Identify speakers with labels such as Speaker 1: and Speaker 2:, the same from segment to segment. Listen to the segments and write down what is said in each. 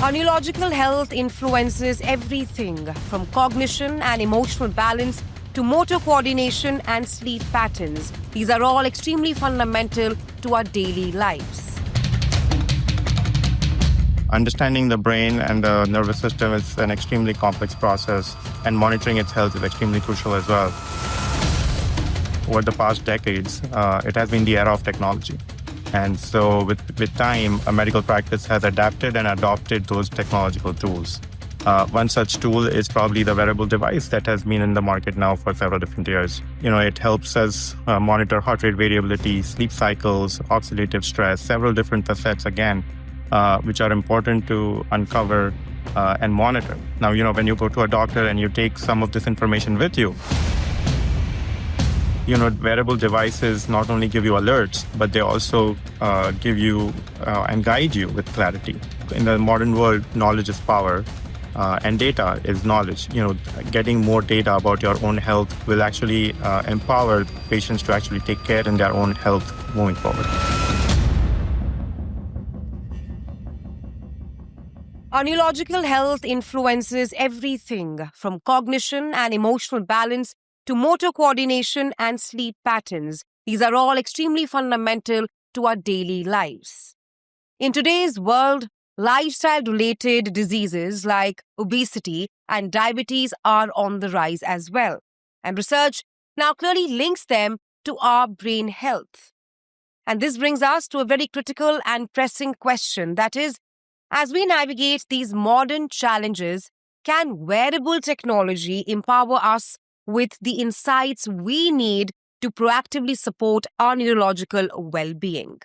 Speaker 1: Our neurological health influences everything from cognition and emotional balance to motor coordination and sleep patterns. These are all extremely fundamental to our daily lives.
Speaker 2: Understanding the brain and the nervous system is an extremely complex process, and monitoring its health is extremely crucial as well. Over the past decades, it has been the era of technology. And so with time, a medical practice has adapted and adopted those technological tools. One such tool is probably the wearable device that has been in the market now for several different years. It helps us monitor heart rate variability, sleep cycles, oxidative stress, several different facets again, which are important to uncover and monitor. Now, when you go to a doctor and you take some of this information with you, wearable devices not only give you alerts, but they also give you and guide you with clarity. In the modern world, knowledge is power, and data is knowledge. Getting more data about your own health will actually empower patients to actually take care in their own health moving forward.
Speaker 1: Our neurological health influences everything from cognition and emotional balance to motor coordination and sleep patterns. These are all extremely fundamental to our daily lives. In today's world, lifestyle-related diseases like obesity and diabetes are on the rise as well. And research now clearly links them to our brain health. And this brings us to a very critical and pressing question, that is, as we navigate these modern challenges, can wearable technology empower us with the insights we need to proactively support our neurological well-being?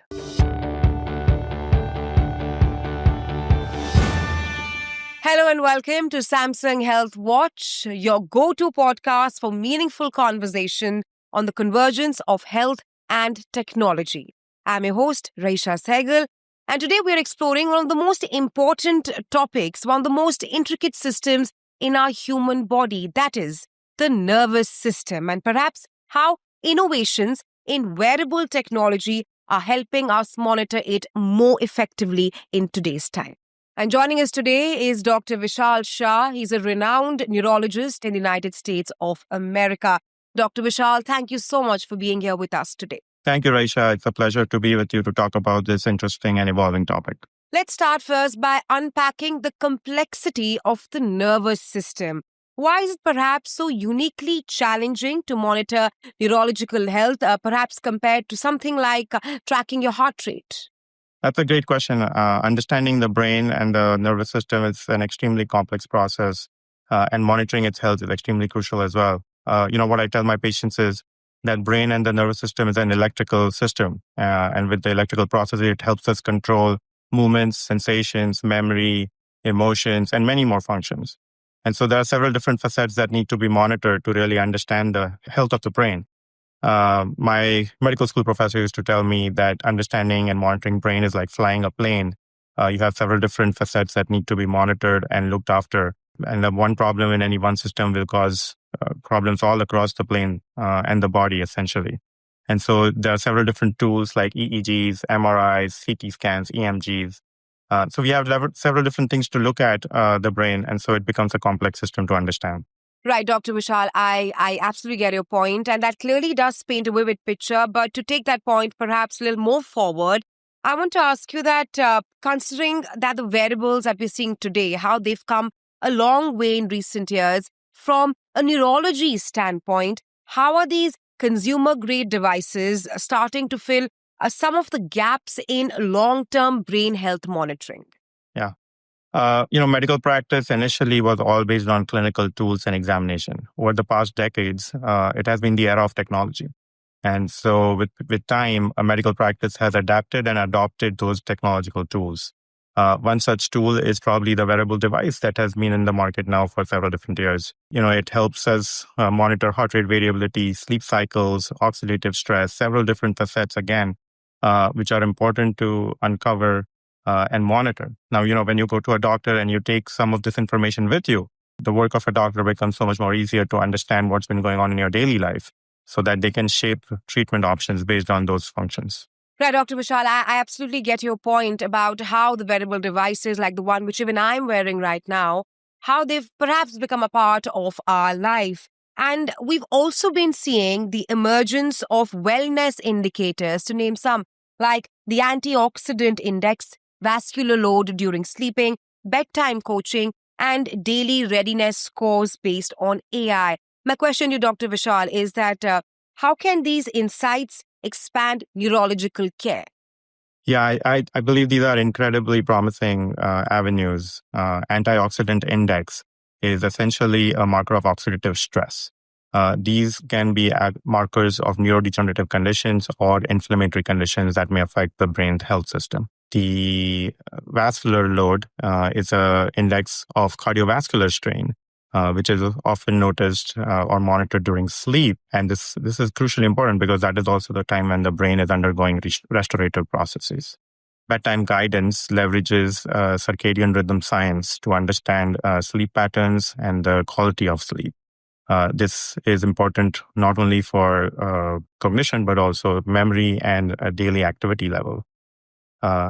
Speaker 1: Hello and welcome to Samsung Health Watch, your go-to podcast for meaningful conversation on the convergence of health and technology. I'm your host, Raisha Sehgal, and today we're exploring one of the most important topics, one of the most intricate systems in our human body, that is, the nervous system, and perhaps how innovations in wearable technology are helping us monitor it more effectively in today's time. And joining us today is Dr. Vishal Shah. He's a renowned neurologist in the United States of America. Dr. Vishal, thank you so much for being here with us today.
Speaker 2: Thank you, Raisha. It's a pleasure to be with you to talk about this interesting and evolving topic.
Speaker 1: Let's start first by unpacking the complexity of the nervous system. Why is it perhaps so uniquely challenging to monitor neurological health, perhaps compared to something like tracking your heart rate?
Speaker 2: That's a great question. Understanding the brain and the nervous system is an extremely complex process, and monitoring its health is extremely crucial as well. What I tell my patients is that brain and the nervous system is an electrical system, and with the electrical process, it helps us control movements, sensations, memory, emotions, and many more functions. And so there are several different facets that need to be monitored to really understand the health of the brain. My medical school professor used to tell me that understanding and monitoring brain is like flying a plane. You have several different facets that need to be monitored and looked after. And the one problem in any one system will cause problems all across the plane and the body, essentially. And so there are several different tools like EEGs, MRIs, CT scans, EMGs. So we have several different things to look at the brain, and so it becomes a complex system to understand.
Speaker 1: Right, Dr. Vishal, I absolutely get your point, and that clearly does paint a vivid picture. But to take that point perhaps a little more forward, I want to ask you that considering that the wearables that we're seeing today, how they've come a long way in recent years, from a neurology standpoint, how are these consumer-grade devices starting to fill some of the gaps in long-term brain health monitoring?
Speaker 2: Yeah. Medical practice initially was all based on clinical tools and examination. Over the past decades, it has been the era of technology. And so with time, a medical practice has adapted and adopted those technological tools. One such tool is probably the wearable device that has been in the market now for several different years. It helps us monitor heart rate variability, sleep cycles, oxidative stress, several different facets again, which are important to uncover and monitor. Now, when you go to a doctor and you take some of this information with you, the work of a doctor becomes so much more easier to understand what's been going on in your daily life so that they can shape treatment options based on those functions.
Speaker 1: Right, Dr. Vishal, I absolutely get your point about how the wearable devices, like the one which even I'm wearing right now, how they've perhaps become a part of our life. And we've also been seeing the emergence of wellness indicators, to name some, like the antioxidant index, vascular load during sleeping, bedtime coaching, and daily readiness scores based on AI. My question to you, Dr. Vishal, is that how can these insights expand neurological care?
Speaker 2: Yeah, I believe these are incredibly promising avenues. Antioxidant index is essentially a marker of oxidative stress. These can be markers of neurodegenerative conditions or inflammatory conditions that may affect the brain's health system. The vascular load is an index of cardiovascular strain, which is often noticed or monitored during sleep. And this is crucially important because that is also the time when the brain is undergoing restorative processes. Bedtime guidance leverages circadian rhythm science to understand sleep patterns and the quality of sleep. This is important not only for cognition, but also memory and daily activity level.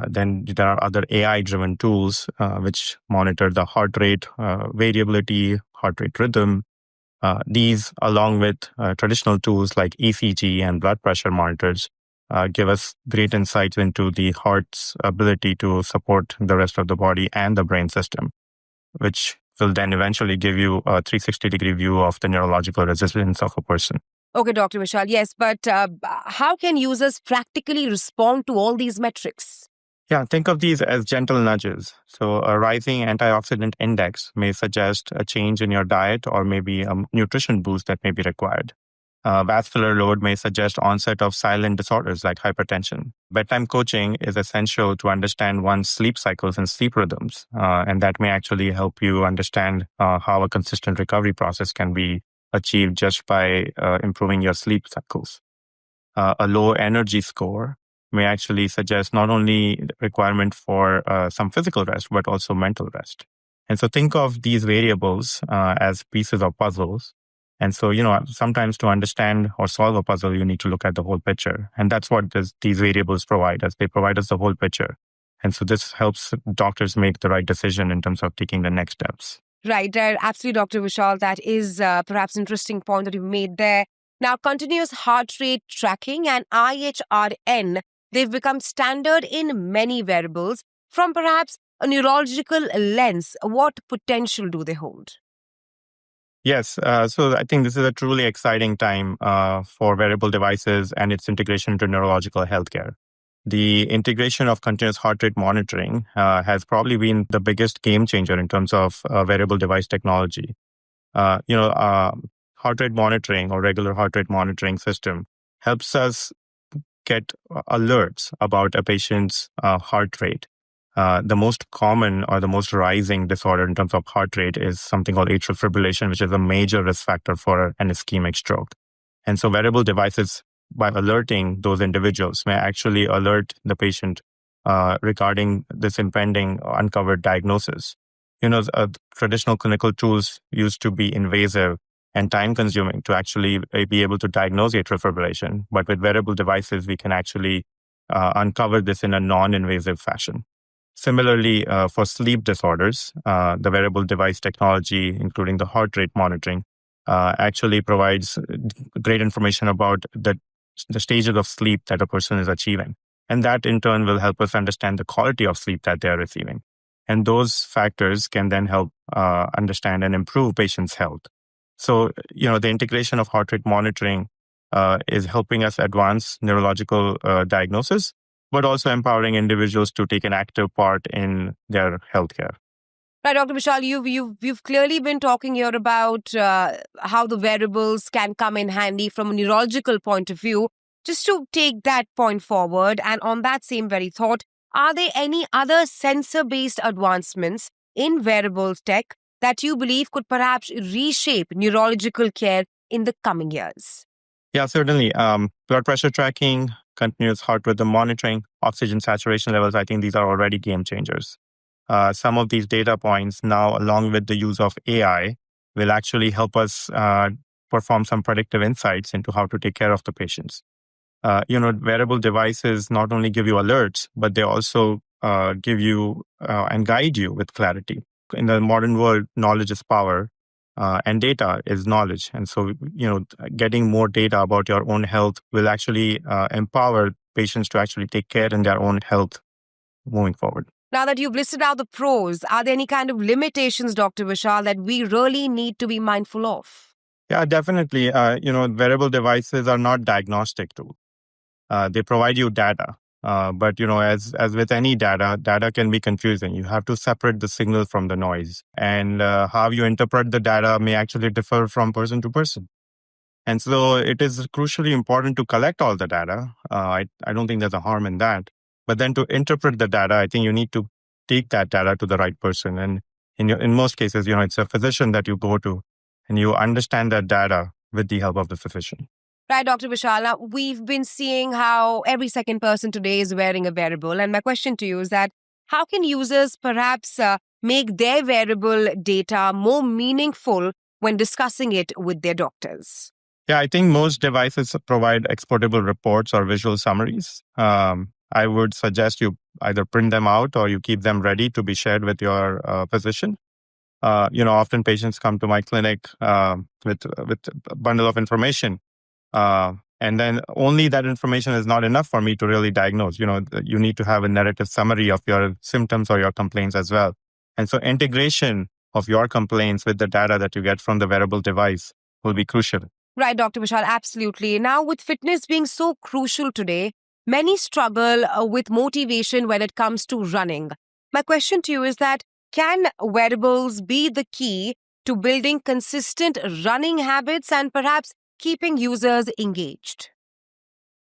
Speaker 2: Then there are other AI-driven tools which monitor the heart rate variability, heart rate rhythm. These, along with traditional tools like ECG and blood pressure monitors, give us great insights into the heart's ability to support the rest of the body and the brain system, which will then eventually give you a 360-degree view of the neurological resilience of a person.
Speaker 1: Okay, Dr. Vishal, yes, but how can users practically respond to all these metrics?
Speaker 2: Yeah, think of these as gentle nudges. So a rising antioxidant index may suggest a change in your diet or maybe a nutrition boost that may be required. Vascular load may suggest onset of silent disorders like hypertension. Bedtime coaching is essential to understand one's sleep cycles and sleep rhythms, and that may actually help you understand how a consistent recovery process can be achieved just by improving your sleep cycles. A low energy score may actually suggest not only requirement for some physical rest, but also mental rest. And so think of these variables as pieces of puzzles. And so, sometimes to understand or solve a puzzle, you need to look at the whole picture. And that's what these variables provide us. They provide us the whole picture. And so this helps doctors make the right decision in terms of taking the next steps.
Speaker 1: Right, absolutely, Dr. Vishal. That is perhaps interesting point that you've made there. Now, continuous heart rate tracking and IHRN, they've become standard in many wearables. From perhaps a neurological lens, what potential do they hold?
Speaker 2: Yes, so I think this is a truly exciting time for wearable devices and its integration into neurological healthcare. The integration of continuous heart rate monitoring has probably been the biggest game changer in terms of wearable device technology. Heart rate monitoring or regular heart rate monitoring system helps us get alerts about a patient's heart rate. The most common or the most rising disorder in terms of heart rate is something called atrial fibrillation, which is a major risk factor for an ischemic stroke. And so wearable devices, by alerting those individuals, may actually alert the patient regarding this impending uncovered diagnosis. Traditional clinical tools used to be invasive and time consuming to actually be able to diagnose atrial fibrillation. But with wearable devices, we can actually uncover this in a non-invasive fashion. Similarly, for sleep disorders, the wearable device technology, including the heart rate monitoring, actually provides great information about the stages of sleep that a person is achieving. And that in turn will help us understand the quality of sleep that they are receiving. And those factors can then help understand and improve patients' health. So, the integration of heart rate monitoring is helping us advance neurological diagnosis, but also empowering individuals to take an active part in their healthcare.
Speaker 1: Right, Dr. Vishal, you've clearly been talking here about how the wearables can come in handy from a neurological point of view. Just to take that point forward, and on that same very thought, are there any other sensor-based advancements in wearables tech that you believe could perhaps reshape neurological care in the coming years?
Speaker 2: Yeah, certainly. Blood pressure tracking, continuous heart rhythm monitoring, oxygen saturation levels, I think these are already game changers. Some of these data points now, along with the use of AI, will actually help us perform some predictive insights into how to take care of the patients. Wearable devices not only give you alerts, but they also give you and guide you with clarity. In the modern world, knowledge is power, and data is knowledge. And so, getting more data about your own health will actually empower patients to actually take care in their own health moving forward.
Speaker 1: Now that you've listed out the pros, are there any kind of limitations, Dr. Vishal, that we really need to be mindful of?
Speaker 2: Yeah, definitely. Wearable devices are not diagnostic tools. They provide you data. But as with any data can be confusing. You have to separate the signal from the noise, and how you interpret the data may actually differ from person to person. And so it is crucially important to collect all the data. I don't think there's a harm in that. But then to interpret the data, I think you need to take that data to the right person. And in most cases, it's a physician that you go to, and you understand that data with the help of the physician.
Speaker 1: Right, Dr. Vishal. Now, we've been seeing how every second person today is wearing a wearable. And my question to you is that how can users perhaps make their wearable data more meaningful when discussing it with their doctors?
Speaker 2: Yeah, I think most devices provide exportable reports or visual summaries. I would suggest you either print them out or you keep them ready to be shared with your physician. Often patients come to my clinic with a bundle of information. And then only that information is not enough for me to really diagnose. You need to have a narrative summary of your symptoms or your complaints as well. And so integration of your complaints with the data that you get from the wearable device will be crucial.
Speaker 1: Right, Dr. Vishal, absolutely. Now, with fitness being so crucial today, many struggle with motivation when it comes to running. My question to you is that can wearables be the key to building consistent running habits and perhaps keeping users engaged?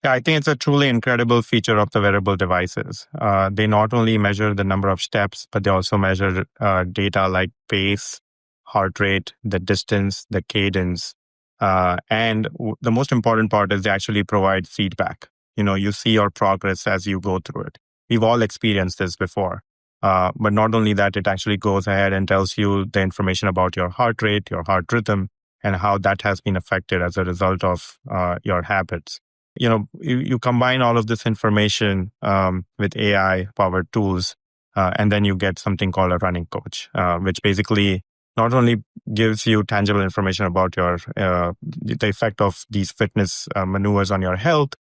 Speaker 2: Yeah, I think it's a truly incredible feature of the wearable devices. They not only measure the number of steps, but they also measure data like pace, heart rate, the distance, the cadence. The most important part is they actually provide feedback. You see your progress as you go through it. We've all experienced this before. But not only that, it actually goes ahead and tells you the information about your heart rate, your heart rhythm, and how that has been affected as a result of your habits. You combine all of this information with AI-powered tools, and then you get something called a running coach, which basically not only gives you tangible information about your the effect of these fitness maneuvers on your health,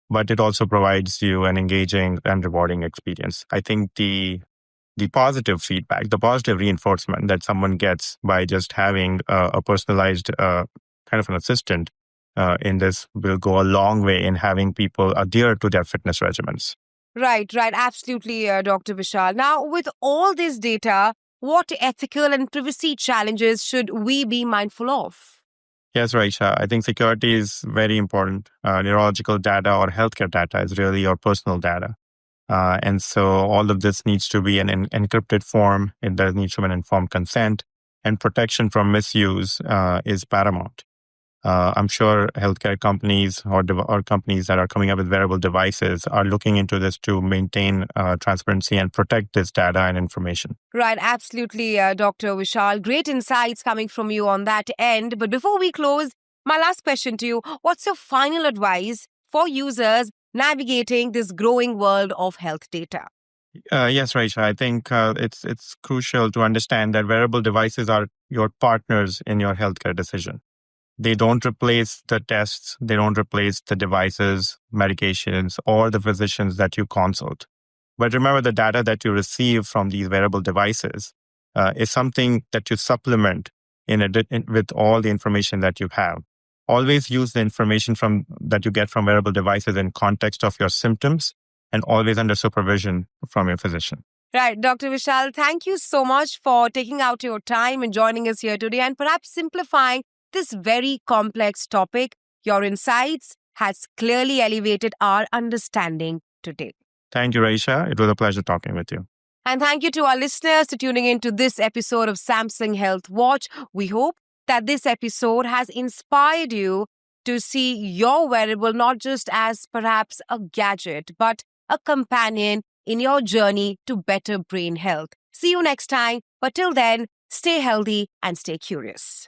Speaker 2: but it also provides you an engaging and rewarding experience. I think the positive feedback, the positive reinforcement that someone gets by just having a personalized kind of an assistant in this will go a long way in having people adhere to their fitness regimens.
Speaker 1: Right, absolutely, Dr. Vishal. Now, with all this data, what ethical and privacy challenges should we be mindful of?
Speaker 2: Yes, Raisha. I think security is very important. Neurological data or healthcare data is really your personal data. And so all of this needs to be in an encrypted form. There needs to be an informed consent, and protection from misuse is paramount. I'm sure healthcare companies or companies that are coming up with wearable devices are looking into this to maintain transparency and protect this data and information.
Speaker 1: Right, absolutely, Dr. Vishal. Great insights coming from you on that end. But before we close, my last question to you, what's your final advice for users navigating this growing world of health data?
Speaker 2: Yes, Raisha. I think it's crucial to understand that wearable devices are your partners in your healthcare decision. They don't replace the tests, they don't replace the devices, medications, or the physicians that you consult. But remember, the data that you receive from these wearable devices is something that you supplement with all the information that you have. Always use the information that you get from wearable devices in context of your symptoms, and always under supervision from your physician.
Speaker 1: Right, Dr. Vishal, thank you so much for taking out your time and joining us here today and perhaps simplifying this very complex topic. Your insights has clearly elevated our understanding today.
Speaker 2: Thank you, Raisha. It was a pleasure talking with you.
Speaker 1: And thank you to our listeners for tuning in to this episode of Samsung Health Watch. We hope that this episode has inspired you to see your wearable not just as perhaps a gadget, but a companion in your journey to better brain health. See you next time. But till then, stay healthy and stay curious.